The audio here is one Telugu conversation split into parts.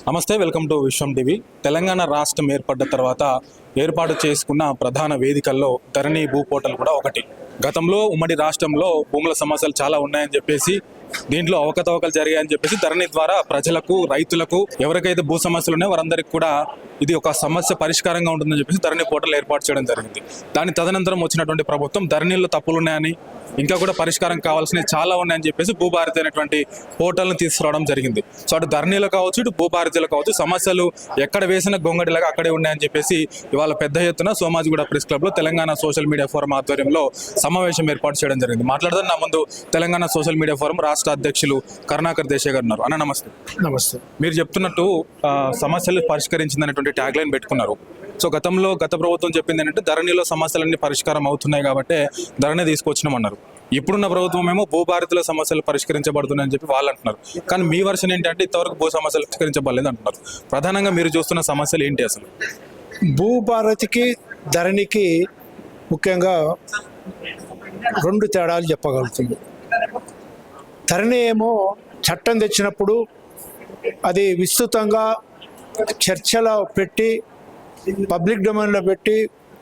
నమస్తే, welcome to Vishwam TV. Telangana రాష్ట్రం ఏర్పడ్డ తర్వాత ఏర్పాటు చేసుకున్న ప్రధాన వేదికల్లో ధరణి భూ పోర్టల్ కూడా ఒకటి. గతంలో ఉమ్మడి రాష్ట్రంలో భూముల సమస్యలు చాలా ఉన్నాయని చెప్పేసి, దీంట్లో అవకతవకలు జరిగాయని చెప్పేసి ధరణి ద్వారా ప్రజలకు, రైతులకు, ఎవరికైతే భూ సమస్యలు ఉన్నాయో వారందరికీ కూడా ఇది ఒక సమస్య పరిష్కారంగా ఉంటుందని చెప్పేసి ధరణి పోర్టల్ ఏర్పాటు చేయడం జరిగింది. దాని తదనంతరం వచ్చినటువంటి ప్రభుత్వం ధరణిలో తప్పులు ఉన్నాయని, ఇంకా కూడా పరిష్కారం కావాల్సినవి చాలా ఉన్నాయని చెప్పేసి భూభారతి అనేటువంటి పోర్టల్ని తీసుకురావడం జరిగింది. సో అటు ధరణిలో కావచ్చు, ఇటు భూభారతిలో కావచ్చు, సమస్యలు ఎక్కడ వేసిన గొంగడిలాగా అక్కడే ఉన్నాయని చెప్పేసి ఇవాళ పెద్ద ఎత్తున సోమాజిగూడ ప్రెస్ క్లబ్లో తెలంగాణ సోషల్ మీడియా ఫోరం ఆధ్వర్యంలో సమావేశం ఏర్పాటు చేయడం జరిగింది. మాట్లాడదాం నా ముందు తెలంగాణ సోషల్ మీడియా ఫోరం రాష్ట్ర అధ్యక్షులు కరుణాకర్ దేశాయ్ గారు ఉన్నారు. అన్న నమస్తే. నమస్తే. మీరు చెప్తున్నట్టు సమస్యలు పరిష్కరించిందనేటువంటి ట్యాగ్ లైన్ పెట్టుకున్నారు. సో గత ప్రభుత్వం చెప్పింది ఏంటంటే ధరణిలో సమస్యలన్నీ పరిష్కారం అవుతున్నాయి కాబట్టి ధరణి తీసుకొచ్చినామన్నారు. ఇప్పుడున్న ప్రభుత్వం ఏమో భూభారతిలో సమస్యలు పరిష్కరించబడుతున్నాయని చెప్పి వాళ్ళు అంటున్నారు. కానీ మీ వర్షన్ ఏంటంటే ఇంతవరకు భూ సమస్యలు పరిష్కరించబడలేదు అంటున్నారు. ప్రధానంగా మీరు చూస్తున్న సమస్యలు ఏంటి అసలు? భూభారతికి ధరణికి ముఖ్యంగా రెండు తేడాలు చెప్పగలుగుతుంది. ధరణి ఏమో చట్టం తెచ్చినప్పుడు అది విస్తృతంగా చర్చలో పెట్టి, పబ్లిక్ డొమైన్లో పెట్టి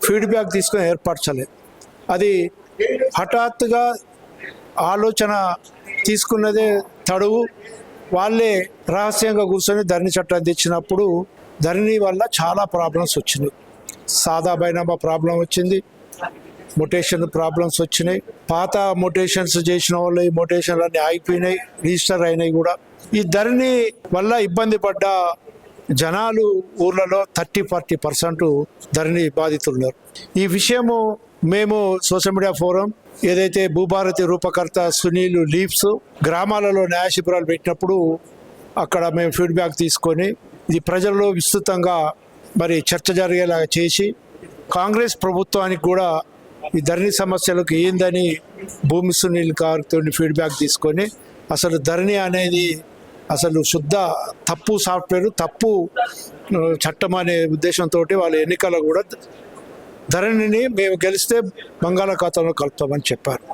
ఫీడ్బ్యాక్ తీసుకొని ఏర్పరచలేదు. అది హఠాత్తుగా ఆలోచన తీసుకున్నదే తడువు. వాళ్ళే రహస్యంగా కూర్చొని ధరణి చట్టం తెచ్చినప్పుడు ధరణి వల్ల చాలా ప్రాబ్లమ్స్ వచ్చినాయి. సాదా బైనామా ప్రాబ్లం వచ్చింది, మొటేషన్ ప్రాబ్లమ్స్ వచ్చినాయి. పాత మొటేషన్స్ చేసిన వాళ్ళు ఈ మొటేషన్లన్నీ ఆగిపోయినాయి, రిజిస్టర్ అయినాయి కూడా. ఈ ధరణి వల్ల ఇబ్బంది పడ్డ జనాలు ఊర్లలో 30-40% ధరణి బాధితులున్నారు. ఈ విషయము మేము సోషల్ మీడియా ఫోరం ఏదైతే భూభారతి రూపకర్త సునీల్ లీవ్స్ గ్రామాలలో న్యాయ శిబిరాలు పెట్టినప్పుడు అక్కడ మేము ఫీడ్బ్యాక్ తీసుకొని ఇది ప్రజల్లో విస్తృతంగా మరి చర్చ జరిగేలాగా చేసి, కాంగ్రెస్ ప్రభుత్వానికి కూడా ఈ ధరణి సమస్యలకు ఏందని భూమి సునీల్ గారితో ఫీడ్బ్యాక్ తీసుకొని అసలు ధరణి అనేది అసలు శుద్ధ తప్పు సాఫ్ట్వేర్, తప్పు చట్టం అనే ఉద్దేశంతో వాళ్ళ ఎన్నికల్లో కూడా ధరణిని మేము గెలిస్తే బంగాళాఖాతంలో కలుపుతామని చెప్పారు.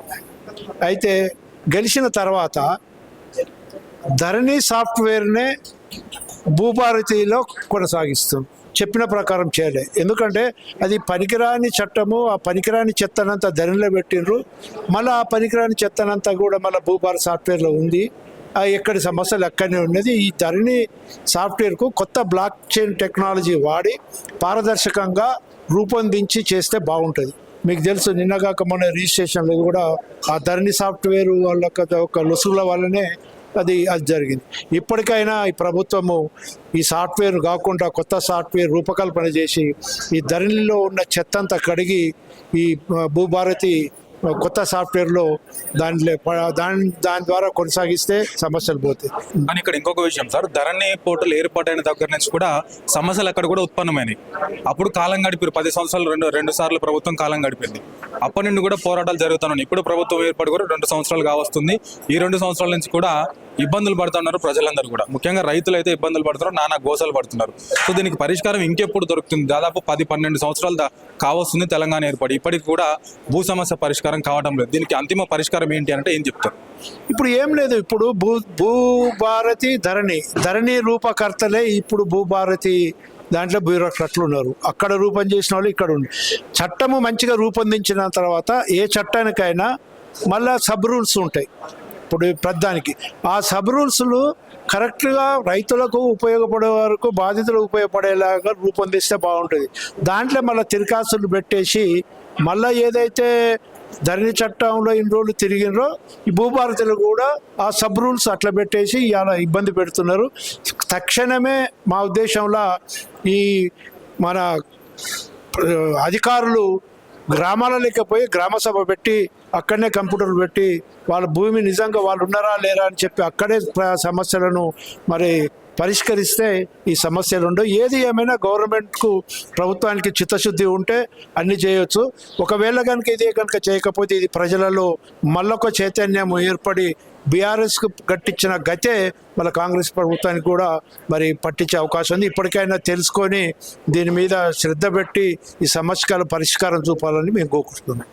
అయితే గెలిచిన తర్వాత ధరణి సాఫ్ట్వేర్నే భూభారతిలో కొనసాగిస్తాం. చెప్పిన ప్రకారం చేయలే. ఎందుకంటే అది పనికిరాని చట్టము. ఆ పనికిరాని చెత్తనంతా ధరణిలో పెట్టిండ్రు. మళ్ళీ ఆ పనికిరాని చెత్తనంతా కూడా మళ్ళీ భూభారతి సాఫ్ట్వేర్లో ఉంది. ఎక్కడి సమస్యలు ఎక్కడనే ఉన్నది. ఈ ధరణి సాఫ్ట్వేర్కు కొత్త బ్లాక్ చైన్ టెక్నాలజీ వాడి పారదర్శకంగా రూపొందించి చేస్తే బాగుంటుంది. మీకు తెలుసు, నిన్నగాక మొన్న రిజిస్ట్రేషన్లో కూడా ఆ ధరణి సాఫ్ట్వేర్ వాళ్ళ ఒక లొసుగుల వల్లనే అది జరిగింది. ఇప్పటికైనా ఈ ప్రభుత్వము ఈ సాఫ్ట్వేర్ కాకుండా కొత్త సాఫ్ట్వేర్ రూపకల్పన చేసి ఈ ధరణిలో ఉన్న చెత్తంతా కడిగి ఈ భూభారతి కొత్త సాఫ్ట్వేర్లో దాని ద్వారా కొనసాగిస్తే సమస్యలు పోతాయి. కానీ ఇక్కడ ఇంకొక విషయం సార్, ధరణి పోర్టల్ ఏర్పాటైన దగ్గర నుంచి కూడా సమస్యలు అక్కడ కూడా ఉత్పన్నమైనవి. అప్పుడు కాలం గడిపారు, 10 సంవత్సరాలు రెండు సార్లు ప్రభుత్వం కాలం గడిపింది. అప్పటి నుండి కూడా పోరాటాలు జరుగుతున్నాయి. ఇప్పుడు ప్రభుత్వం ఏర్పాటు కూడా 2 సంవత్సరాలు కావస్తుంది. ఈ 2 సంవత్సరాల నుంచి కూడా ఇబ్బందులు పడుతున్నారు ప్రజలందరూ కూడా. ముఖ్యంగా రైతులు అయితే ఇబ్బందులు పడుతున్నారు, నానా గోసలు పడుతున్నారు. సో దీనికి పరిష్కారం ఇంకెప్పుడు దొరుకుతుంది? దాదాపు 10-12 సంవత్సరాలు కావస్తుంది తెలంగాణ ఏర్పడి, ఇప్పటికి కూడా భూ సమస్య పరిష్కారం కావడం లేదు. దీనికి అంతిమ పరిష్కారం ఏంటి అంటే ఏం చెప్తారు? ఇప్పుడు ఏం లేదు. ఇప్పుడు భూభారతి ధరణి రూపకర్తలే ఇప్పుడు భూభారతి దాంట్లో బ్యూరోక్రాట్లు ఉన్నారు. అక్కడ రూపం చేసిన వాళ్ళు ఇక్కడ ఉన్నారు. చట్టము మంచిగా రూపొందించిన తర్వాత ఏ చట్టానికైనా మళ్ళా సబ్ రూల్స్ ఉంటాయి. ఇప్పుడు ప్రధానికి ఆ సబ్ రూల్స్లు కరెక్ట్గా రైతులకు ఉపయోగపడే వరకు, బాధితులకు ఉపయోగపడేలాగా రూపొందిస్తే బాగుంటుంది. దాంట్లో మళ్ళీ తిరకాసులు పెట్టేసి మళ్ళీ ఏదైతే ధరణి చట్టంలో ఇన్ని రోజులు తిరిగినరో ఈ భూభారతిలో కూడా ఆ సబ్ రూల్స్ అట్లా పెట్టేసి ఇలా ఇబ్బంది పెడుతున్నారు. తక్షణమే మా ఉద్దేశంలో ఈ మన అధికారులు గ్రామాల లేకపోయి గ్రామ సభ పెట్టి అక్కడనే కంప్యూటర్లు పెట్టి వాళ్ళ భూమి నిజంగా వాళ్ళు ఉన్నారా లేరా అని చెప్పి అక్కడే సమస్యలను మరి పరిష్కరిస్తే ఈ సమస్యలు ఉండవు. ఏది ఏమైనా గవర్నమెంట్కు, ప్రభుత్వానికి చిత్తశుద్ధి ఉంటే అన్ని చేయొచ్చు. ఒకవేళ కనుక ఇదే కనుక చేయకపోతే ఇది ప్రజలలో మళ్ళొక చైతన్యం ఏర్పడి బీఆర్ఎస్కు గట్టించిన గతే మన కాంగ్రెస్ ప్రభుత్వానికి కూడా మరి పట్టించే అవకాశం ఉంది. ఇప్పటికైనా తెలుసుకొని దీని మీద శ్రద్ధ పెట్టి ఈ సమస్యల పరిష్కారం చూపాలని మేము కోరుకుంటున్నాం.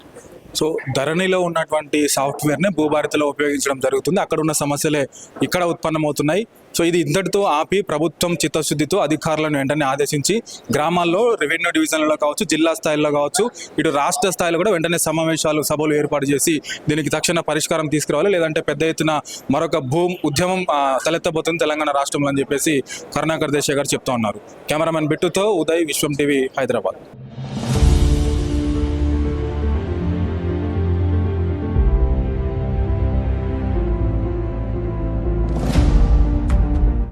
సో ధరణిలో ఉన్నటువంటి సాఫ్ట్వేర్నే భూభారతిలో ఉపయోగించడం జరుగుతుంది. అక్కడ ఉన్న సమస్యలే ఇక్కడ ఉత్పన్నమవుతున్నాయి. సో సో ఇది ఇంతటితో ఆపి ప్రభుత్వం చిత్తశుద్ధితో అధికారులను వెంటనే ఆదేశించి గ్రామాల్లో రెవెన్యూ డివిజన్లలో కావచ్చు, జిల్లా స్థాయిలో కావచ్చు, ఇటు రాష్ట్ర స్థాయిలో కూడా వెంటనే సమావేశాలు, సభలు ఏర్పాటు చేసి దీనికి తక్షణ పరిష్కారం తీసుకురావాలి, లేదంటే పెద్ద ఎత్తున మరొక ఉద్యమం తలెత్తబోతుంది తెలంగాణ రాష్ట్రంలో అని చెప్పేసి కరుణాకర్ దేశాయ్ గారు చెప్తా ఉన్నారు. కెమెరామెన్ బిట్టుతో ఉదయ్, విశ్వం టీవీ, హైదరాబాద్.